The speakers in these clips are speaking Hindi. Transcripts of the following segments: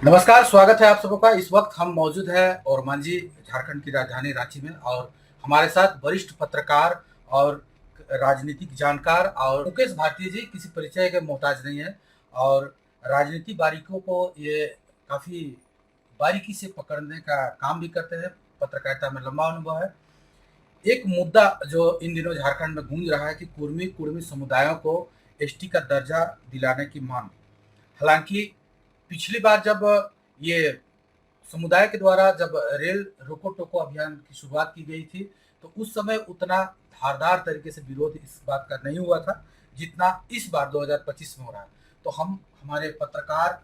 नमस्कार, स्वागत है आप सबका। इस वक्त हम मौजूद है और मांझी झारखंड की राजधानी रांची में, और हमारे साथ वरिष्ठ पत्रकार और राजनीतिक जानकार और मुकेश भारती जी किसी परिचय के मोहताज नहीं है, और राजनीति बारीकों को ये काफ़ी बारीकी से पकड़ने का काम भी करते हैं। पत्रकारिता में लंबा अनुभव है। एक मुद्दा जो इन दिनों झारखंड में गूंज रहा है कि कुर्मी समुदायों को एसटी का दर्जा दिलाने की मांग। हालांकि पिछली बार जब ये समुदाय के द्वारा जब रेल रोको टोको अभियान की शुरुआत की गई थी, तो उस समय उतना धारदार तरीके से विरोध इस बात का नहीं हुआ था जितना इस बार 2025 में हो रहा है। तो हम हमारे पत्रकार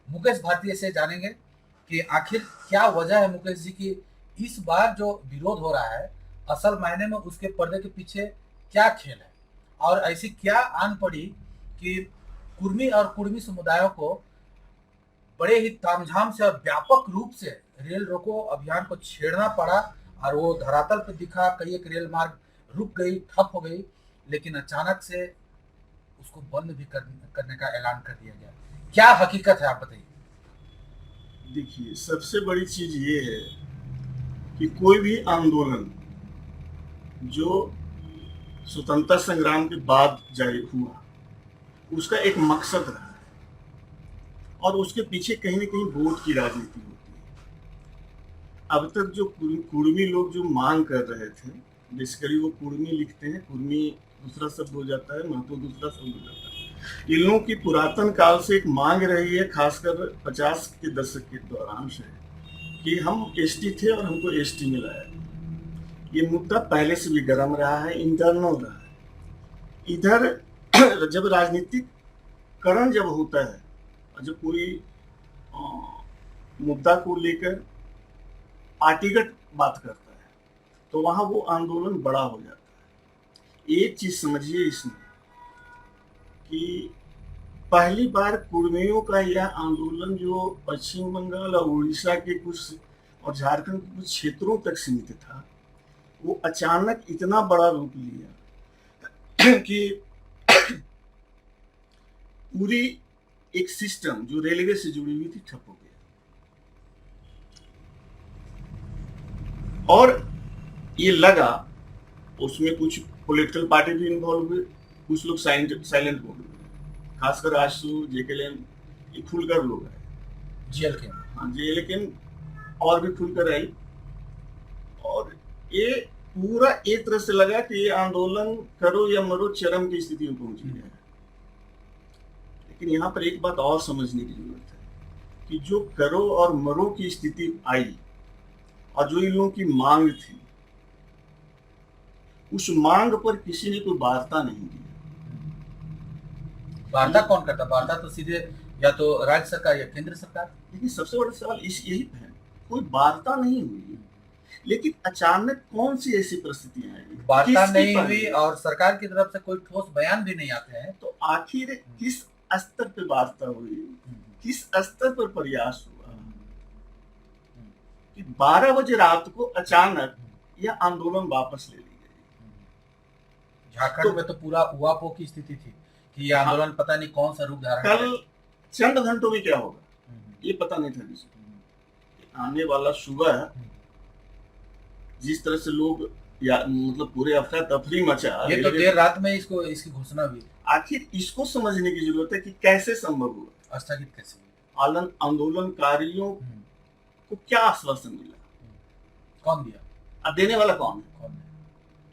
मुकेश भारती से जानेंगे कि आखिर क्या वजह है मुकेश जी की इस बार जो विरोध हो रहा है, असल मायने में उसके पर्दे के पीछे क्या खेल है, और ऐसी क्या आन पड़ी कि कुर्मी और कुर्मी समुदायों को बड़े ही तामझाम से और व्यापक रूप से रेल रोको अभियान को छेड़ना पड़ा, और वो धरातल पर दिखा। कई एक रेल मार्ग रुक गई, ठप हो गई, लेकिन अचानक से उसको बंद भी करने का ऐलान कर दिया गया। क्या हकीकत है, आप बताइए। देखिए, सबसे बड़ी चीज ये है कि कोई भी आंदोलन जो स्वतंत्रता संग्राम के बाद जारी हुआ, उसका एक मकसद रहा है और उसके पीछे कहीं न कहीं वोट की राजनीति होती है। अब तक जो कुर्मी लोग जो मांग कर रहे थे, बेसिकली वो कुर्मी लिखते हैं, कुर्मी दूसरा शब्द हो जाता है, महतो दूसरा शब्द हो जाता है। इन लोगों की पुरातन काल से एक मांग रही है, खासकर 50 के दशक के दौरान से, कि हम एसटी थे और हमको एसटी मिला है। ये मुद्दा पहले से भी गर्म रहा है, इंटरनल रहा है। इधर जब राजनीतिक करण जब होता है और जब कोई मुद्दा को लेकर पार्टीगत बात करता है, तो वहां वो आंदोलन बड़ा हो जाता है। एक चीज समझिए इसमें कि पहली बार कुर्मियों का यह आंदोलन जो पश्चिम बंगाल और उड़ीसा के कुछ और झारखंड के कुछ क्षेत्रों तक सीमित था, वो अचानक इतना बड़ा रूप लिया कि पूरी एक सिस्टम जो रेलवे से जुड़ी हुई थी ठप हो गया। और ये लगा, उसमें कुछ पॉलिटिकल पार्टी भी इन्वॉल्व हुए, कुछ लोग साइलेंट हो गए, खासकर आशु जेकेएलएम, ये खुलकर लोग आए, जेल के हाँ जी, लेकिन और भी खुलकर आई। और ये पूरा एक तरह से लगा कि ये आंदोलन करो या मरो चरम की स्थिति में पहुंच गया है। लेकिन यहाँ पर एक बात और समझने की जरूरत है कि जो करो और मरो की स्थिति आई और जो इन लोगों की मांग थी, उस मांग पर किसी ने कोई वार्ता नहीं दी। वार्ता कौन करता? वार्ता तो सीधे या तो राज्य सरकार या केंद्र सरकार। लेकिन सबसे बड़ा सवाल यही है, कोई वार्ता नहीं हुई, लेकिन अचानक कौन सी ऐसी परिस्थितियां आई, वार्ता नहीं हुई और सरकार की तरफ से कोई ठोस बयान भी नहीं आते हैं, तो आखिर किस स्तर पर वार्ता हुई, किस स्तर पर प्रयास हुआ कि 12 बजे रात को अचानक यह आंदोलन वापस ले ली गई। झारखंड में तो पूरा उहापोह की स्थिति थी कि यह आंदोलन पता नहीं कौन सा रूप धारण कल चंद घंटों में क्या होगा ये पता नहीं था किसी को। आने वाला सुबह जिस तरह से लोग या मतलब पूरे अफरा तफरी मचा, ये तो देर रात में इसकी घोषणा हुई। आखिर इसको समझने की जरूरत है कि कैसे संभव हुआ, स्थगित कैसे हुआ, आंदोलनकारियों को क्या आश्वासन मिला, कौन दिया, अब देने वाला कौन है,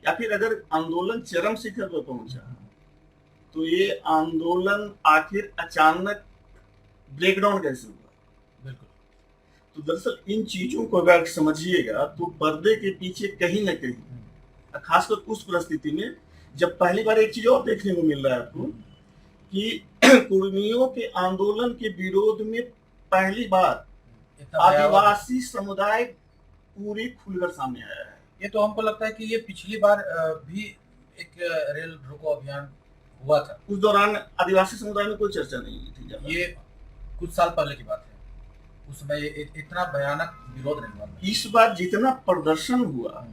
या फिर अगर आंदोलन चरम शिखर पर पहुंचा तो ये आंदोलन आखिर अचानक ब्रेकडाउन कैसे हुआ। बिल्कुल। तो दरअसल इन चीजों को अगर समझिएगा तो पर्दे के पीछे कहीं ना कहीं, खासकर उस परिस्थिति में जब पहली बार एक चीज और देखने को मिल रहा है आपको कि कुर्मियों के आंदोलन के विरोध में पहली बार आदिवासी समुदाय पूरी खुलकर सामने आया है। ये तो हमको लगता है कि ये पिछली बार भी एक रेल रोको अभियान हुआ था, उस दौरान आदिवासी समुदाय में कोई चर्चा नहीं थी। ये कुछ साल पहले की बात है, उस समय इतना भयानक विरोध नहीं हुआ। इस बार जितना प्रदर्शन हुआ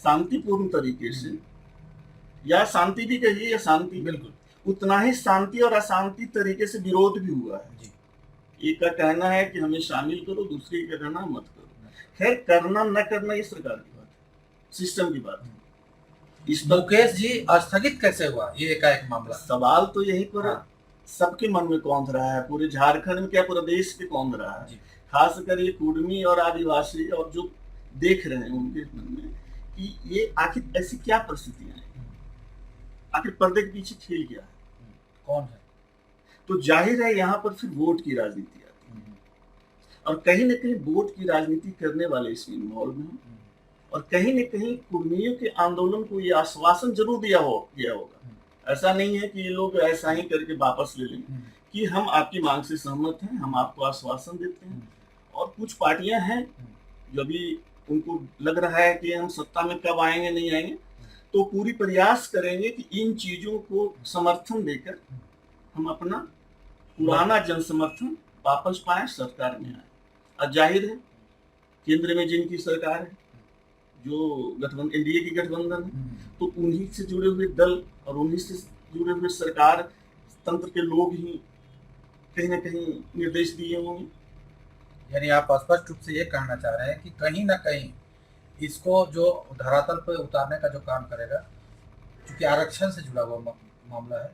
शांतिपूर्ण तरीके से, या शांति भी कहिए या शांति, बिल्कुल उतना ही शांति और अशांति तरीके से विरोध भी हुआ है। एक का कहना है कि हमें शामिल करो, दूसरे का कहना मत करो। खैर, करना न करना ये सरकार की बात है, सिस्टम की बात है। इस पर मुकेश जी स्थगित कैसे हुआ ये एकाएक मामला? सवाल तो यहीं पर हाँ। सबके मन में कौंध रहा है, पूरे झारखंड में क्या पूरे देश पे कौंध रहा है। जी। खासकर ये कुर्मी और आदिवासी और जो देख रहे हैं उनके मन में कि ये आखिर ऐसी क्या परिस्थितियां हैं, आखिर पर्दे के पीछे खेल क्या है, कौन है? तो जाहिर है यहाँ पर फिर वोट की राजनीति आती है, और कहीं न कहीं वोट की राजनीति करने वाले इसमें इन्वॉल्व हैं, और कहीं न कहीं कुर्मियों के आंदोलन को ये आश्वासन जरूर गया होगा। ऐसा नहीं है कि ये लोग ऐसा ही करके वापस ले लेंगे कि हम आपकी मांग से सहमत हैं, हम आपको आश्वासन देते हैं। और कुछ पार्टियां हैं जो अभी उनको लग रहा है कि हम सत्ता में कब आएंगे नहीं आएंगे, तो पूरी प्रयास करेंगे कि इन चीजों को समर्थन देकर हम अपना पुराना जन समर्थन वापस पाए, सरकार में आए। और जाहिर है केंद्र में जिनकी सरकार है, जो गठबंधन एनडीए की गठबंधन है, तो उन्हीं से जुड़े हुए दल और उन्हीं से जुड़े हुए सरकार तंत्र के लोग ही कहीं ना कहीं निर्देश दिए होंगे। यानी आप स्पष्ट रूप से ये कहना चाह रहे हैं कि कहीं ना कहीं इसको जो धरातल पर उतारने का जो काम करेगा, क्योंकि आरक्षण से जुड़ा हुआ मामला है,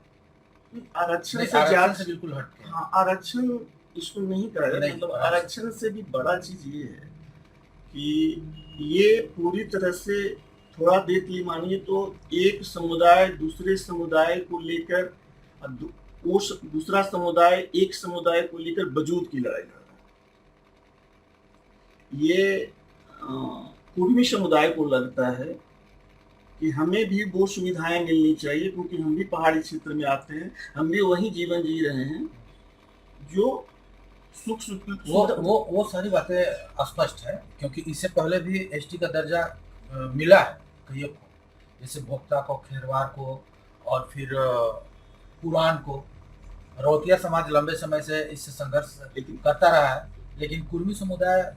आरक्षण आरक्षण से बिल्कुल हटके। हाँ, आरक्षण इसको नहीं करेगा। मतलब आरक्षण से भी बड़ा चीज ये है कि ये पूरी तरह से, थोड़ा देर के लिए मानिए तो एक समुदाय दूसरे समुदाय को लेकर, वो दूसरा समुदाय एक समुदाय को लेकर वजूद की लड़ाई लड़ रहा है। ये कुर्मी समुदाय को लगता है कि हमें भी वो सुविधाएं मिलनी चाहिए, क्योंकि हम भी पहाड़ी क्षेत्र में आते हैं, हम भी वही जीवन जी रहे हैं जो सुख वो सारी बातें स्पष्ट है, क्योंकि इससे पहले भी एसटी का दर्जा मिला है कईयों को, जैसे भोक्ता को, खेरवार को, और फिर पुरान को। रौतिया समाज लंबे समय से इससे संघर्ष करता रहा है, लेकिन कुर्मी समुदाय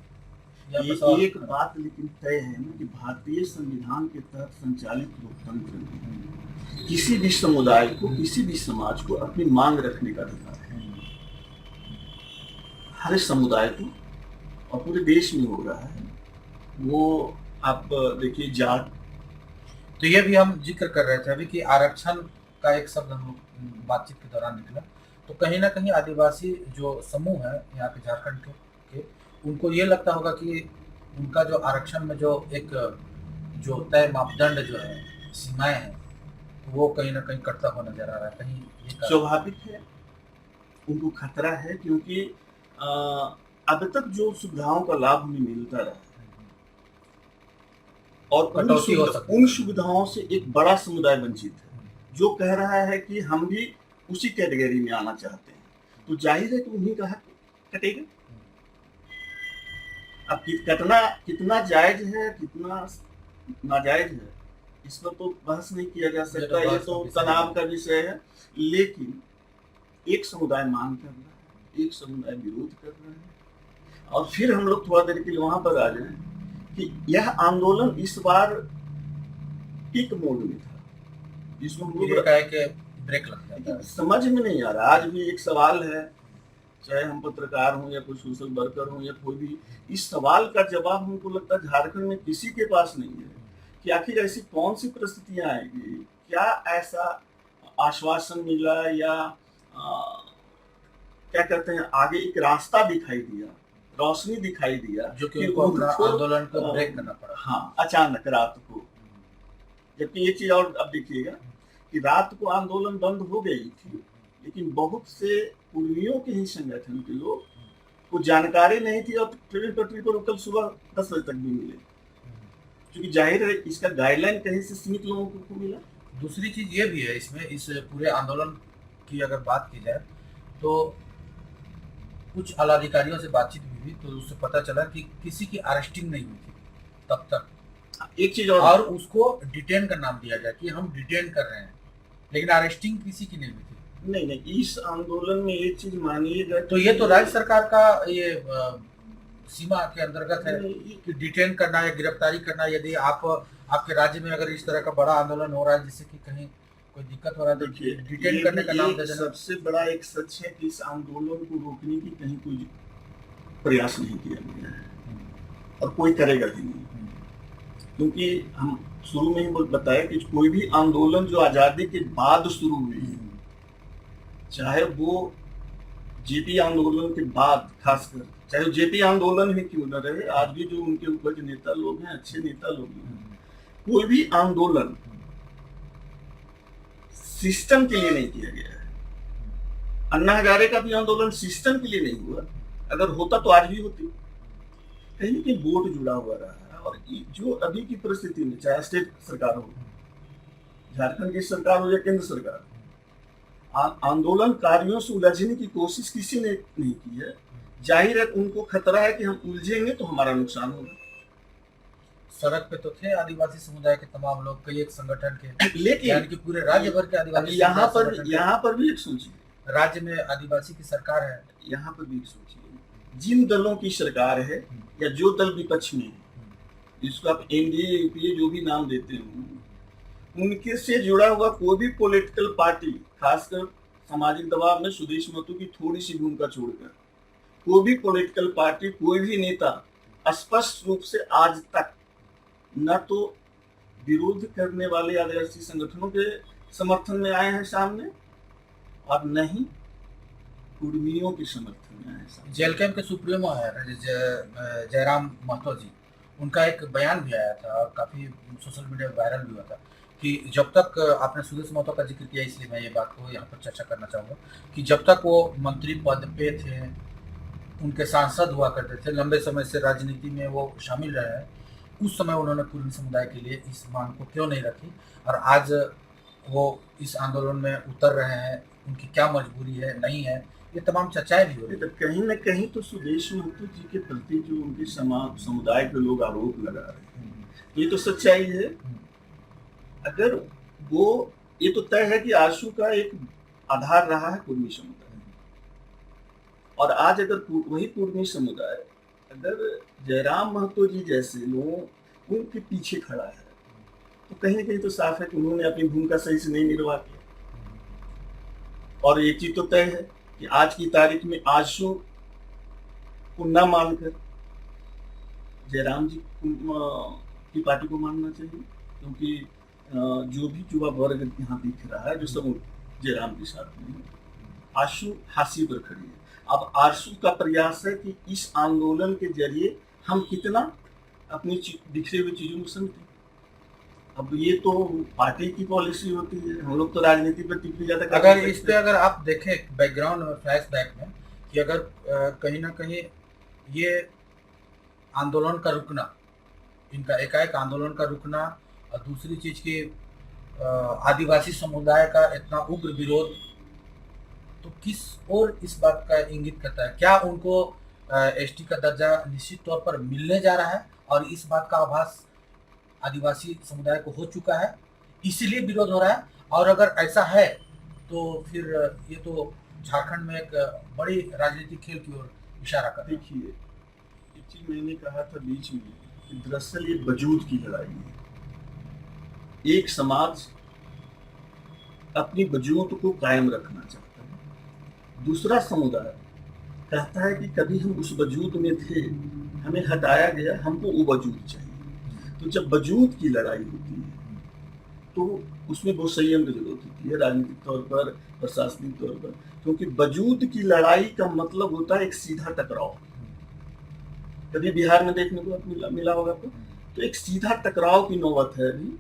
एक बात लेकिन तय है ना कि भारतीय संविधान के तहत संचालित लोकतंत्र में किसी भी समुदाय को, किसी भी समाज को अपनी मांग रखने का अधिकार है। हर समुदाय को, और पूरे देश में हो रहा है वो। आप देखिए जाट, तो ये भी हम जिक्र कर रहे थे अभी कि आरक्षण का एक शब्द हम बातचीत के दौरान निकला, तो कहीं ना कहीं आदिवासी जो समूह है यहाँ के झारखंड के, उनको ये लगता होगा कि उनका जो आरक्षण में जो एक जो तय मापदंड जो है, सीमाएं हैं, वो कहीं ना कहीं कटता हुआ नजर आ रहा है। कहीं स्वाभाविक है, उनको खतरा है, क्योंकि अब तक जो सुविधाओं का लाभ हमें मिलता रहा है, और उन सुविधाओं से एक बड़ा समुदाय वंचित है, जो कह रहा है कि हम भी उसी कैटेगरी में आना चाहते हैं, तो जाहिर है कि उन्हीं का हक कटेगा। अब कितना जायज है, कितना नाजायज है, इस पर तो बहस नहीं किया जा सकता, ये तो तनाव का विषय है। लेकिन एक समुदाय मांग कर रहा है, एक समुदाय विरोध कर रहा है, और फिर हम लोग थोड़ा देर के लिए वहां पर आ जाए कि यह आंदोलन इस बार पीक मोड में था, जिसमें हम लोग ब्रेक लग जाता है। समझ में नहीं आ रहा। आज भी एक सवाल है, चाहे हम पत्रकार हों या कोई सोशल वर्कर हों या कोई भी, इस सवाल का जवाब हमको लगता है झारखंड में किसी के पास नहीं है कि आखिर ऐसी कौन सी परिस्थितियां आएगी, क्या ऐसा आश्वासन मिला, या क्या कहते हैं, आगे एक रास्ता दिखाई दिया, रोशनी दिखाई दिया, जो कि उनको अपना आंदोलन को ब्रेक करना पड़ा। हाँ, अचानक रात को। जबकि ये चीज और अब देखिएगा कि रात को आंदोलन बंद हो गई थी, लेकिन बहुत से कुर्मियों के ही संगठन के लोग को जानकारी नहीं थी, और ट्रेन पटरी पर कल सुबह 10 बजे तक भी मिले, क्योंकि जाहिर है इसका गाइडलाइन कहीं से सीमित लोगों को मिला। दूसरी चीज ये भी है इसमें, इस पूरे आंदोलन की अगर बात की जाए तो कुछ आलाधिकारियों से बातचीत हुई तो उससे पता चला कि किसी की अरेस्टिंग नहीं हुई थी तब तक। एक चीज और उसको डिटेन का नाम दिया गया कि हम डिटेन कर रहे हैं, लेकिन अरेस्टिंग किसी की नहीं हुई थी। नहीं, इस आंदोलन में एक चीज मानिएगा तो ये तो राज्य सरकार का ये सीमा के अंतर्गत है कि डिटेन करना या गिरफ्तारी करना। यदि आपके राज्य में अगर इस तरह का बड़ा आंदोलन हो रहा है जिससे कि कहीं कोई दिक्कत हो रहा है तो देखिए, डिटेन ये करने का भी नाम एक दे देना। सबसे बड़ा एक सच है कि इस आंदोलन को रोकने की कहीं कोई प्रयास नहीं किया गया है और कोई करेगा भी नहीं, क्योंकि हम शुरू में ही बताया कि कोई भी आंदोलन जो आजादी के बाद शुरू हुई है, चाहे वो जेपी आंदोलन के बाद, खासकर चाहे वो जेपी आंदोलन ही क्यों न रहे, आज भी जो उनके ऊपर जो नेता लोग हैं, अच्छे नेता लोग हैं, कोई भी आंदोलन सिस्टम के लिए नहीं किया गया है। अन्ना हजारे का भी आंदोलन सिस्टम के लिए नहीं हुआ, अगर होता तो आज भी होती। कहीं ना कहीं वोट जुड़ा हुआ रहा है, और जो अभी की परिस्थिति में, चाहे स्टेट सरकार हो, झारखंड की सरकार हो या केंद्र सरकार, आंदोलनकारियों से उलझने की कोशिश किसी ने नहीं की है। जाहिर है उनको खतरा है कि हम उलझेंगे तो हमारा नुकसान होगा। सड़क पे तो थे आदिवासी समुदाय के तमाम लोग, कई एक संगठन के, लेकिन यानी कि पूरे राज्य भर के आदिवासी यहाँ संगठन पर भी एक सोचिए, के। राज्य में आदिवासी की सरकार है, यहाँ पर भी एक सोचिए, जिन दलों की सरकार है या जो दल विपक्ष में है, जिसको आप एनडीए यूपीए जो भी नाम देते हो, उनके से जुड़ा हुआ कोई भी पॉलिटिकल पार्टी, खासकर सामाजिक दबाव में सुदेश महतो की थोड़ी सी भूमिका छोड़कर, कोई भी पॉलिटिकल पार्टी, कोई भी नेता स्पष्ट रूप से आज तक न तो विरोध करने वाले आदिवासी संगठनों के समर्थन में आए हैं सामने, और न ही कुर्मियों के समर्थन में आए हैं सामने। जेल कैंप के सुप्रीमो है जयराम महतो जी, उनका एक बयान भी आया था और काफी सोशल मीडिया वायरल भी हुआ था कि जब तक, आपने सुदेश महतो का जिक्र किया इसलिए मैं ये बात को यहाँ पर चर्चा करना चाहूँगा, कि जब तक वो मंत्री पद पे थे, उनके सांसद हुआ करते थे, लंबे समय से राजनीति में वो शामिल रहे हैं, उस समय उन्होंने कुर्मी समुदाय के लिए इस मांग को क्यों नहीं रखी, और आज वो इस आंदोलन में उतर रहे हैं, उनकी क्या मजबूरी है, नहीं है, ये तमाम चर्चाएं भी हो रही है। तो कहीं न कहीं तो सुदेश महतो जी के प्रति जो उनके समुदाय के लोग आरोप लगा रहे हैं, ये तो सच्चाई है। अगर वो, ये तो तय है कि आशु का एक आधार रहा है कुर्मी समुदाय, और आज अगर वही कुर्मी समुदाय अगर जयराम महतो जी जैसे लोग उनके पीछे खड़ा है, तो कहीं ना कहीं तो साफ है कि उन्होंने अपनी भूमिका सही से नहीं निर्वाह किया। और एक चीज तो तय है कि आज की तारीख में आशु को न मानकर जयराम जी की पार्टी को मानना चाहिए, क्योंकि जो भी युवा वर्ग यहाँ दिख रहा है, जो सब जयराम के साथ में है, आशु हाशिए पर खड़ी है। अब आशु का प्रयास है कि इस आंदोलन के जरिए हम कितना अपनी बिखरे हुए चीजों को समझें। अब ये तो पार्टी की पॉलिसी होती है, हम लोग तो राजनीति पर टिप्पणी ज्यादा। अगर इस पे अगर आप देखें बैकग्राउंड में, फ्लैशबैक में, कि अगर कहीं ना कहीं ये आंदोलन का रुकना, इनका एकाएक आंदोलन का रुकना, और दूसरी चीज की आदिवासी समुदाय का इतना उग्र विरोध, तो किस ओर इस बात का इंगित करता है? क्या उनको एसटी का दर्जा निश्चित तौर पर मिलने जा रहा है और इस बात का आभास आदिवासी समुदाय को हो चुका है, इसीलिए विरोध हो रहा है? और अगर ऐसा है तो फिर ये तो झारखंड में एक बड़ी राजनीतिक खेल की ओर इशारा कर। देखिए, एक चीज मैंने कहा था बीच में कि दरअसल ये वजूद की लड़ाई है। एक समाज अपनी वजूद को कायम रखना चाहता है, दूसरा समुदाय कहता है कि कभी हम उस वजूद में थे, हमें हटाया गया, हमको वो वजूद चाहिए। तो जब वजूद की लड़ाई होती है तो उसमें बहुत संयम की जरूरत होती है, राजनीतिक तौर पर, प्रशासनिक तौर पर, क्योंकि वजूद की लड़ाई का मतलब होता है एक सीधा टकराव। कभी बिहार में देखने को मिला होगा तो एक सीधा टकराव की नौबत है अभी।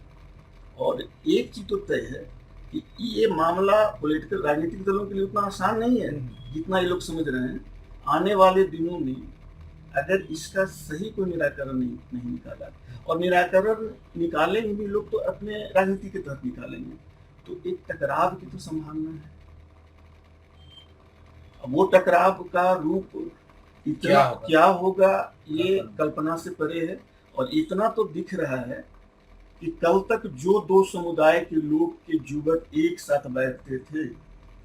और एक चीज तो तय है कि ये मामला पॉलिटिकल राजनीतिक दलों के लिए उतना आसान नहीं है जितना ये लोग समझ रहे हैं। आने वाले दिनों में अगर इसका सही कोई निराकरण नहीं निकाला, और निराकरण निकालेंगे भी लोग तो अपने राजनीति के तहत निकालेंगे, तो एक टकराव की तो संभावना है। अब वो टकराव का रूप इतना क्या होगा ये कल्पना से परे है। और इतना तो दिख रहा है कि कल तक जो दो समुदाय के लोग के जुगत एक साथ बैठते थे,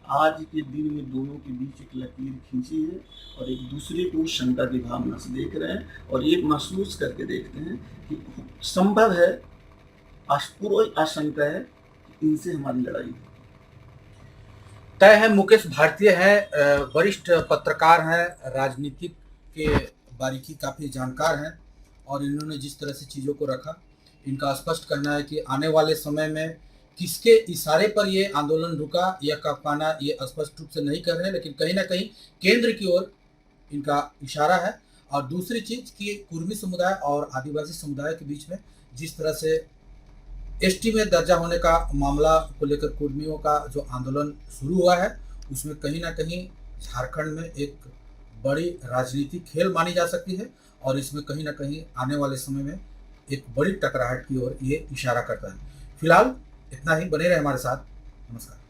आज के दिन में दोनों के बीच एक लकीर खींची है और एक दूसरे को शंका की भावना से देख रहे हैं और ये महसूस करके देखते हैं कि संभव है, पूरी आशंका है कि इनसे हमारी लड़ाई है। तय है, मुकेश भारतीय हैं, वरिष्ठ पत्रकार हैं, राजनीतिक के बारीकी काफ़ी जानकार हैं और इन्होंने जिस तरह से चीज़ों को रखा, इनका स्पष्ट कहना है कि आने वाले समय में किसके इशारे पर ये आंदोलन रुका, यह कब पाना ये स्पष्ट रूप से नहीं कर रहे हैं, लेकिन कहीं ना कहीं केंद्र की ओर इनका इशारा है। और दूसरी चीज़ कि कुर्मी समुदाय और आदिवासी समुदाय के बीच में जिस तरह से एसटी में दर्जा होने का मामला को लेकर कुर्मियों का जो आंदोलन शुरू हुआ है, उसमें कहीं ना कहीं झारखंड में एक बड़ी राजनीतिक खेल मानी जा सकती है और इसमें कहीं ना कहीं आने वाले समय में एक बड़ी टकराहट की ओर ये इशारा करता है। फिलहाल इतना ही, बने रहे हमारे साथ। नमस्कार।